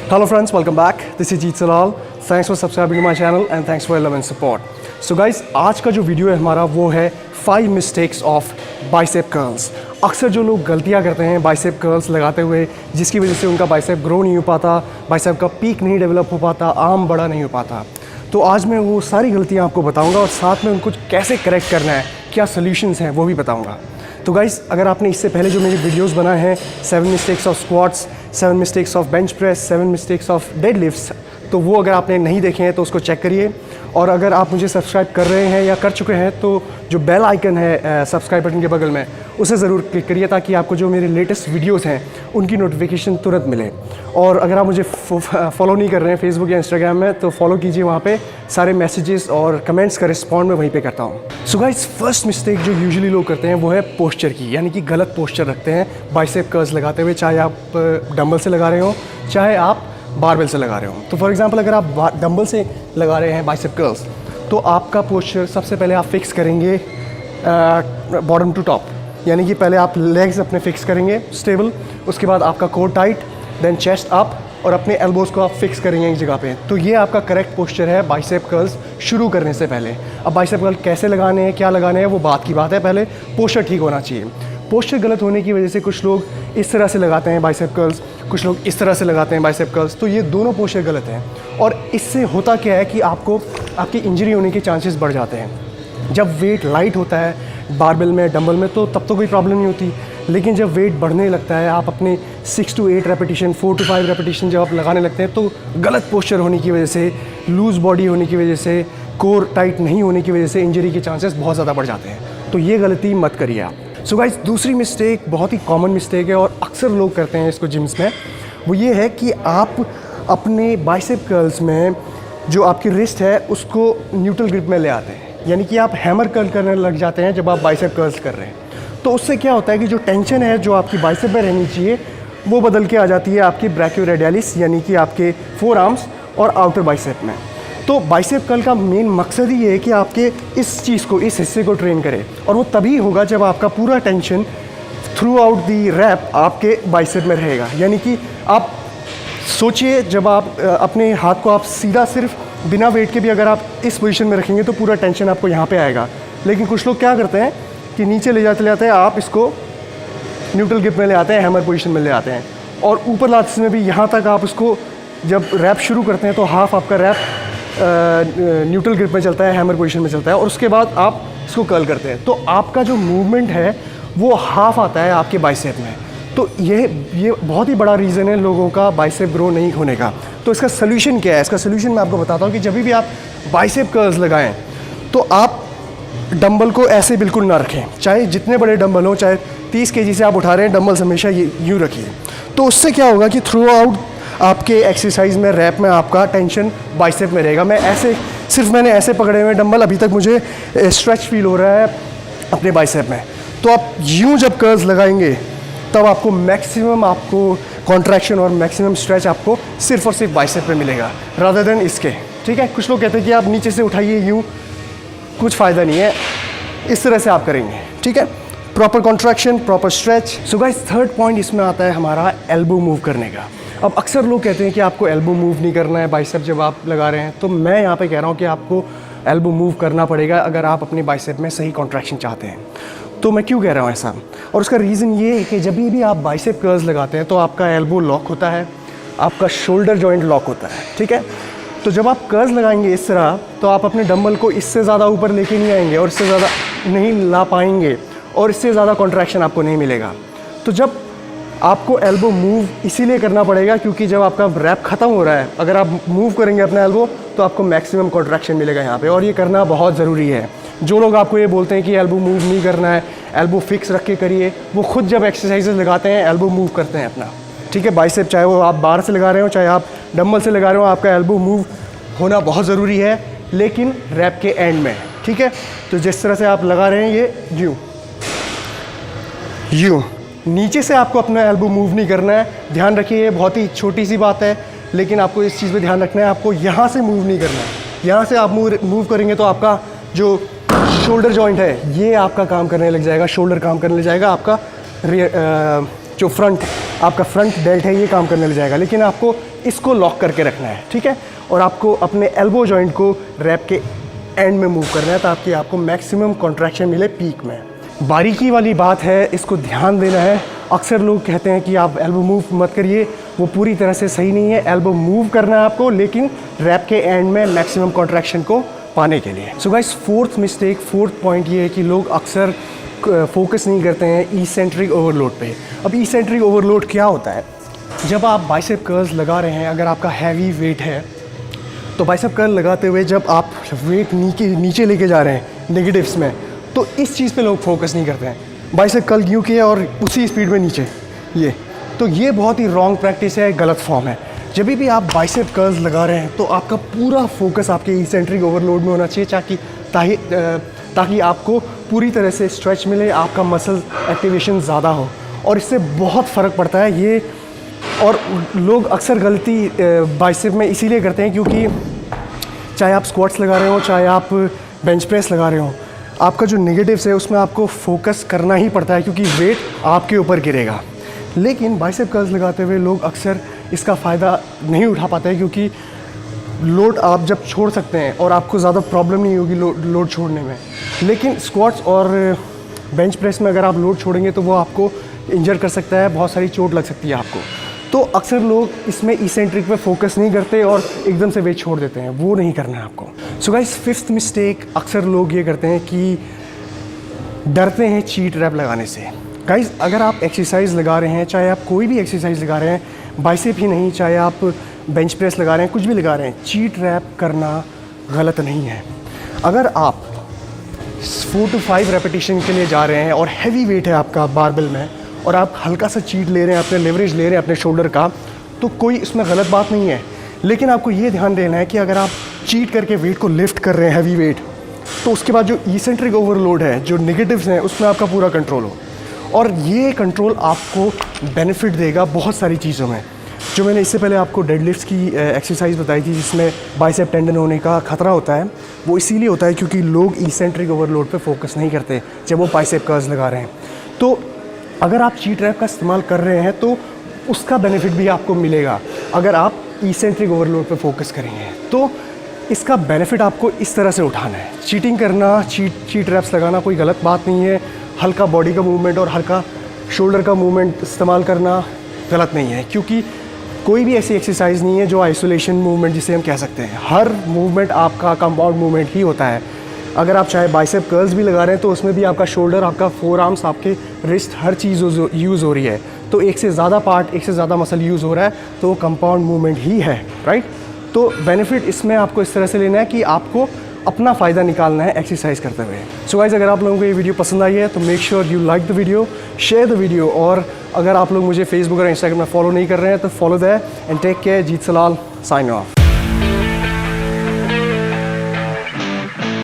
Hello friends, welcome back. This is Jeet Salal. Thanks for subscribing to my channel and thanks for your love and support. So guys, आज का जो video है हमारा वो है 5 mistakes of bicep curls. अक्सर जो लोग गलतियां करते हैं बाइसेप कर्ल्स लगाते हुए, जिसकी वजह से उनका बाइसेप ग्रो नहीं हो पाता, बाइसेप का पीक नहीं डेवलप हो पाता, आर्म बड़ा नहीं हो पाता। तो आज मैं वो सारी गलतियां आपको बताऊंगा और साथ में उनको कैसे करेक्ट करना है, क्या सोल्यूशंस हैं वो भी बताऊंगा। तो गाइस, अगर आपने इससे पहले जो मेरे वीडियोस बनाए हैं 7 mistakes of squats, 7 mistakes of bench press, 7 mistakes of dead lifts, तो वो अगर आपने नहीं देखे हैं तो उसको चेक करिए। और अगर आप मुझे सब्सक्राइब कर रहे हैं या कर चुके हैं तो जो बेल आइकन है सब्सक्राइब बटन के बगल में, उसे ज़रूर क्लिक करिए ताकि आपको जो मेरे लेटेस्ट वीडियोस हैं उनकी नोटिफिकेशन तुरंत मिले। और अगर आप मुझे फॉलो नहीं कर रहे हैं फेसबुक या इंस्टाग्राम में तो फॉलो कीजिए, वहाँ पे सारे मैसेजेस और कमेंट्स का रिस्पॉन्ड मैं वहीं पे करता हूँ। सो गाइस, फर्स्ट मिस्टेक जो यूजुअली लोग करते हैं वो है पोस्चर की, यानी कि गलत पोस्चर रखते हैं बाइसेप कर्ल्स लगाते हुए, चाहे आप डंबल से लगा रहे हो चाहे आप बारबेल से लगा रहे हो। तो फॉर एग्जांपल अगर आप डंबल से लगा रहे हैं बाइसेप कर्ल्स तो आपका पोस्चर सबसे पहले आप फिक्स करेंगे बॉटम टू टॉप, यानी कि पहले आप लेग्स अपने फिक्स करेंगे स्टेबल, उसके बाद आपका core tight, then chest up और अपने एल्बोज़ को आप फिक्स करेंगे एक जगह पे। तो ये आपका करेक्ट पोस्चर है बाइसेप कर्ल्स शुरू करने से पहले। अब बाइसेप कर्ल कैसे लगाने हैं, क्या लगाने हैं, वो बात की बात है, पहले पोस्चर ठीक होना चाहिए। पोस्चर गलत होने की वजह से कुछ लोग इस तरह से लगाते हैं बाइसेप कर्ल्स, कुछ लोग इस तरह से लगाते हैं बाइसेप कर्ल्स, तो ये दोनों पोस्चर गलत हैं। और इससे होता क्या है कि आपकी इंजरी होने के चांसेस बढ़ जाते हैं। जब वेट लाइट होता है बारबेल में, डंबल में, तो तब तो कोई प्रॉब्लम नहीं होती, लेकिन जब वेट बढ़ने लगता है, आप अपने 6 to 8 रेपिटेशन, 4 to 5 रेपिटेशन जब आप लगाने लगते हैं तो गलत पोस्चर होने की वजह से, लूज़ बॉडी होने की वजह से, कोर टाइट नहीं होने की वजह से इंजरी के चांसेस बहुत ज़्यादा बढ़ जाते हैं। तो ये गलती मत करिए आप। सो गाइस, दूसरी मिस्टेक बहुत ही कॉमन मिस्टेक है और अक्सर लोग करते हैं इसको जिम्स में, वो ये है कि आप अपने बाइसेप कर्ल्स में जो आपकी रिस्ट है उसको न्यूट्रल ग्रिप में ले आते हैं, यानी कि आप हैमर कर्ल करने लग जाते हैं जब आप बाइसेप कर्ल्स कर रहे हैं। तो उससे क्या होता है कि जो टेंशन है जो आपकी बाइसेप में रहनी चाहिए वो बदल के आ जाती है आपकी ब्रैकियोरेडियलिस, यानी कि आपके फोर आर्म्स और आउटर बाइसेप में। तो बाइसेप कर्ल का मेन मकसद ही है कि आपके इस चीज़ को, इस हिस्से को ट्रेन करे, और वो तभी होगा जब आपका पूरा tension throughout the rep आपके बाइसेप में रहेगा। यानी कि आप सोचिए, जब आप अपने हाथ को आप सीधा सिर्फ बिना वेट के भी अगर आप इस पोजीशन में रखेंगे तो पूरा टेंशन आपको यहाँ पे आएगा। लेकिन कुछ लोग क्या करते हैं कि नीचे ले जाते हैं, आप इसको न्यूट्रल ग्रिप में ले आते हैं, हैमर पोजीशन में ले आते हैं, और ऊपर लास्ट में भी यहाँ तक आप उसको जब रैप शुरू करते हैं तो हाफ आपका रैप न्यूट्रल ग्रिप में चलता है, हैमर पोजीशन में चलता है, और उसके बाद आप इसको कर्ल करते हैं। तो आपका जो मूवमेंट है वो हाफ आता है आपके बाइसेप में। तो ये बहुत ही बड़ा रीज़न है लोगों का बाइसेप ग्रो नहीं होने का। तो इसका सोल्यूशन क्या है? इसका सोल्यूशन मैं आपको बताता हूँ कि जब भी आप बाइसेप कर्ल्स लगाएं तो आप डंबल को ऐसे बिल्कुल ना रखें, चाहे जितने बड़े डंबल हो, चाहे 30 kg से आप उठा रहे हैं, डंबल्स हमेशा यूँ रखिए। तो उससे क्या होगा कि थ्रू आउट आपके एक्सरसाइज में, रैप में आपका टेंशन बाइसेप में रहेगा। मैंने ऐसे पकड़े हुए डंबल, अभी तक मुझे स्ट्रेच फील हो रहा है अपने बाइसेप में। तो आप यूँ जब कर्ल्स लगाएंगे तब आपको मैक्सिमम कॉन्ट्रैक्शन और मैक्सिमम स्ट्रेच आपको सिर्फ और सिर्फ बाइसेप में मिलेगा, रादर देन इसके। ठीक है, कुछ लोग कहते हैं कि आप नीचे से उठाइए यूँ, कुछ फ़ायदा नहीं है, इस तरह से आप करेंगे। ठीक है, proper contraction, proper stretch. So guys, third point इसमें आता है हमारा एल्बो मूव करने का। अब अक्सर लोग कहते हैं कि आपको एल्बो मूव नहीं करना है बाइसेप जब आप लगा रहे हैं, तो मैं यहाँ पे कह रहा हूँ कि आपको एल्बो मूव करना पड़ेगा अगर आप अपने बाइसेप में सही कॉन्ट्रैक्शन चाहते हैं। तो मैं क्यों कह रहा हूँ ऐसा? और उसका रीज़न ये है कि जब भी आप बाइसेप कर्ल्स लगाते हैं तो आपका एल्बो लॉक होता है, आपका शोल्डर जॉइंट लॉक होता है। ठीक है, तो जब आप कर्ल्स लगाएंगे इस तरह तो आप अपने डंबल को इससे ज़्यादा ऊपर लेके नहीं आएंगे और इससे ज़्यादा नहीं ला पाएंगे और इससे ज़्यादा कॉन्ट्रैक्शन आपको नहीं मिलेगा। तो जब आपको एल्बो मूव इसीलिए करना पड़ेगा क्योंकि जब आपका रैप ख़त्म हो रहा है, अगर आप मूव करेंगे अपना एल्बो तो आपको मैक्सिमम कॉन्ट्रैक्शन मिलेगा यहाँ पे, और ये करना बहुत ज़रूरी है। जो लोग आपको ये बोलते हैं कि एल्बो मूव नहीं करना है, एल्बो फिक्स रख के करिए, वो खुद जब एक्सरसाइजेज लगाते हैं एल्बो मूव करते हैं अपना। ठीक है, बाइसेप चाहे वो आप बार से लगा रहे हो चाहे आप डंबल से लगा रहे हो, आपका एल्बो मूव होना बहुत ज़रूरी है, लेकिन रैप के एंड में। ठीक है, तो जिस तरह से आप लगा रहे हैं ये यूँ नीचे से आपको अपना एल्बो मूव नहीं करना है। ध्यान रखिए, ये बहुत ही छोटी सी बात है, लेकिन आपको इस चीज़ पे ध्यान रखना है, आपको यहाँ से मूव नहीं करना है। यहाँ से आप मूव करेंगे तो आपका जो शोल्डर जॉइंट है ये आपका काम करने लग जाएगा, शोल्डर काम करने लग जाएगा, आपका जो आपका फ्रंट डेल्ट है ये काम करने लग जाएगा। लेकिन आपको इसको लॉक करके रखना है, ठीक है। और आपको अपने एल्बो जॉइंट को रैप के एंड में मूव करना है ताकि आपको मैक्सिमम कॉन्ट्रैक्शन मिले पीक में। बारीकी वाली बात है, इसको ध्यान देना है। अक्सर लोग कहते हैं कि आप एल्बो मूव मत करिए, वो पूरी तरह से सही नहीं है। एल्बो मूव करना है आपको, लेकिन रैप के एंड में मैक्सिमम कॉन्ट्रैक्शन को पाने के लिए। सो गाइस, फोर्थ पॉइंट ये है कि लोग अक्सर फोकस नहीं करते हैं इसेंट्रिक ओवरलोड पे। अब इसेंट्रिक ओवरलोड क्या होता है? जब आप बाइसेप कर्ल्स लगा रहे हैं, अगर आपका हैवी वेट है तो बाइसेप कर्ल लगाते हुए जब आप वेट नीचे लेके जा रहे हैं नेगेटिव्स में, तो इस चीज़ पे लोग फोकस नहीं करते हैं। बाइसेप कर्ल यूँ किया और उसी स्पीड में नीचे, ये बहुत ही रॉन्ग प्रैक्टिस है, गलत फॉर्म है। जब भी आप बाइसेप कर्ल्स लगा रहे हैं तो आपका पूरा फोकस आपके इसेंट्रिक ओवरलोड में होना चाहिए ताकि आपको पूरी तरह से स्ट्रेच मिले, आपका मसल एक्टिवेशन ज़्यादा हो, और इससे बहुत फ़र्क पड़ता है ये। और लोग अक्सर गलती बाइसेप में इसीलिए करते हैं क्योंकि चाहे आप स्क्वाट्स लगा रहे हो, चाहे आप बेंच प्रेस लगा रहे हो, आपका जो नेगेटिव्स है उसमें आपको फोकस करना ही पड़ता है क्योंकि वेट आपके ऊपर गिरेगा। लेकिन बाइसेप कर्ल्स लगाते हुए लोग अक्सर इसका फ़ायदा नहीं उठा पाते हैं क्योंकि लोड आप जब छोड़ सकते हैं और आपको ज़्यादा प्रॉब्लम नहीं होगी लोड छोड़ने में। लेकिन स्क्वाट्स और बेंच प्रेस में अगर आप लोड छोड़ेंगे तो वो आपको इंजर कर सकता है, बहुत सारी चोट लग सकती है आपको। तो अक्सर लोग इसमें इसेंट्रिक पे फोकस नहीं करते और एकदम से वेट छोड़ देते हैं, वो नहीं करना है आपको। सो गाइस, फिफ्थ मिस्टेक अक्सर लोग ये करते हैं कि डरते हैं चीट रैप लगाने से। गाइस, अगर आप एक्सरसाइज लगा रहे हैं, चाहे आप कोई भी एक्सरसाइज लगा रहे हैं, बाइसेप ही नहीं, चाहे आप बेंच प्रेस लगा रहे हैं, कुछ भी लगा रहे हैं, चीट रैप करना गलत नहीं है। अगर आप 4 to 5 रेपिटेशन के लिए जा रहे हैं और हैवी वेट है आपका बारबेल में और आप हल्का सा चीट ले रहे हैं, अपने लेवरेज ले रहे हैं अपने शोल्डर का, तो कोई इसमें गलत बात नहीं है। लेकिन आपको ये ध्यान देना है कि अगर आप चीट करके वेट को लिफ्ट कर रहे हैं, हैवी वेट, तो उसके बाद जो इसेंट्रिक ओवरलोड है, जो नेगेटिव्स हैं, उसमें आपका पूरा कंट्रोल हो। और ये कंट्रोल आपको बेनिफिट देगा बहुत सारी चीज़ों में। जो मैंने इससे पहले आपको डेडलिफ्ट्स की एक्सरसाइज बताई थी जिसमें बाइसेप टेंडन होने का खतरा होता है, वो इसीलिए होता है क्योंकि लोग इसेंट्रिक ओवरलोड पे फोकस नहीं करते जब वो बाइसेप कर्ल्स लगा रहे हैं। तो अगर आप चीट रैप का इस्तेमाल कर रहे हैं तो उसका बेनिफिट भी आपको मिलेगा अगर आप इसेंट्रिक ओवरलोड पे फोकस करेंगे। तो इसका बेनिफिट आपको इस तरह से उठाना है। चीटिंग करना, चीट रैप्स लगाना कोई गलत बात नहीं है। हल्का बॉडी का मूवमेंट और हल्का शोल्डर का मूवमेंट इस्तेमाल करना गलत नहीं है, क्योंकि कोई भी ऐसी एक्सरसाइज नहीं है जो आइसोलेशन मूवमेंट जिसे हम कह सकते हैं। हर मूवमेंट आपका कंपाउंड मूवमेंट ही होता है। अगर आप चाहे बाइसेप कर्ल्स भी लगा रहे हैं तो उसमें भी आपका शोल्डर, आपका फोर आर्म्स, आपके रिस्ट, हर चीज़ यूज़ हो रही है। तो एक से ज़्यादा पार्ट, एक से ज़्यादा मसल यूज़ हो रहा है, तो वो कंपाउंड मूवमेंट ही है, राइट। तो बेनिफिट इसमें आपको इस तरह से लेना है कि आपको अपना फ़ायदा निकालना है एक्सरसाइज करते हुए। सो गाइस, अगर आप लोगों को ये वीडियो पसंद आई है तो make sure you like the video, share the video, और अगर आप लोग मुझे फेसबुक और इंस्टाग्राम में फॉलो नहीं कर रहे हैं तो follow that and take care. Jeet Salal, sign of.